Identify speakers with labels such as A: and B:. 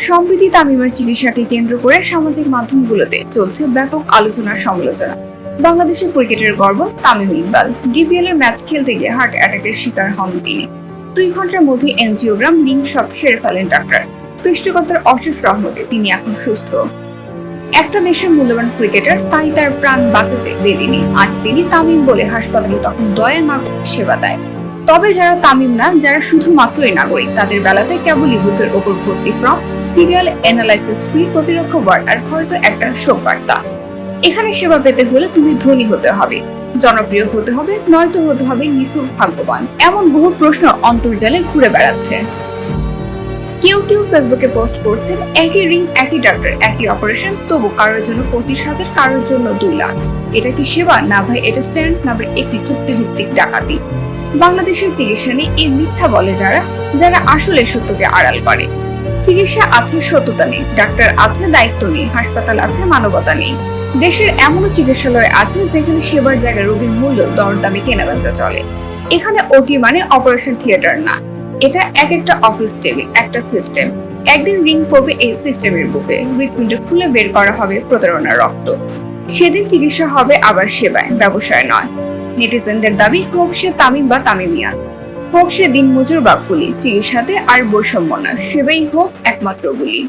A: সম্প্রতি তামিমের চিকিৎসাকে কেন্দ্র করে সামাজিক মাধ্যমগুলোতে চলছে ব্যাপক আলোচনা সমালোচনা। বাংলাদেশের ক্রিকেটের গর্ব তামিম ইকবাল। ডিপিএল এর ম্যাচ খেলতে গিয়ে হার্ট অ্যাটাকের শিকার হন তিনি। 2 ঘন্টার মধ্যে এনজিওগ্রাম রিং সব সেরে ফেলেন ডাক্তার। সৃষ্টিকর্তার অশেষ রহমতে তিনি এখন সুস্থ। একটা দেশের মূল্যবান ক্রিকেটার, তাই তার প্রাণ বাঁচাতে দেরিনি। আজ তিনি তামিম বলে হাসপাতালে তখন দয়া না সেবা দেয়। তবে যারা তামিম না, যারা শুধুমাত্রই নাগরিক, তাদের বেলাতে কেবলই বুকের ওপর ভর্তি ফর্ম, সিরিয়াল অ্যানালাইসিস ফ্রি প্রতিরক্ষা ওয়ার্ড আর হয়তো একটা শোক বার্তা। এখানে সেবা পেতে হলে তুমি ধনী হতে হবে, জনপ্রিয় হতে হবে, নয়তো হতে হবে নিছক ভাগ্যবান। এমন বহু প্রশ্ন অন্তর্জালে ঘুরে বেড়াচ্ছে। কেউ কেউ ফেসবুকে পোস্ট করছেন একই রিং, একই ডাক্তার, একই অপারেশন, তবু কারোর জন্য 25,000, কারোর জন্য 2 লাখ। এটা কি সেবা? না ভাই, এটা স্ট্যান্ড, না ভাই একটি চুক্তিভিত্তিক ডাকাতি। বাংলাদেশের চিকিৎসা নিয়ে এই মিথ্যা বলে যারা আসলে সত্যকে আড়াল করে। চিকিৎসা আছে, সত্যতা নেই। ডাক্তার আছে, দায়িত্ব নেই। হাসপাতাল আছে, মানবতা নেই। দেশের এমন চিকিৎসালয় আছে যেখানে সেবার জায়গায় রোগীর মূল্য দরদামে কেনাবেচা চলে। এখানে ওটি মানে অপারেশন থিয়েটার না, এটা এক একটা অফিস টেবিল, একটা সিস্টেম। একদিন রিং পড়বে এই সিস্টেমের বুকে, হৃৎপিণ্ড খুলে বের করা হবে প্রতারণার রক্ত। সেদিন চিকিৎসা হবে আবার সেবায়, ব্যবসায় নয়। নেটিজেনদের দাবি, হোক সে তামিম বা তামিমিয়া, হোক সে দিনমজুর বা কুলি, চিকিৎসাতে আর বৈষম্য না, সেবাই হোক একমাত্র গুলি।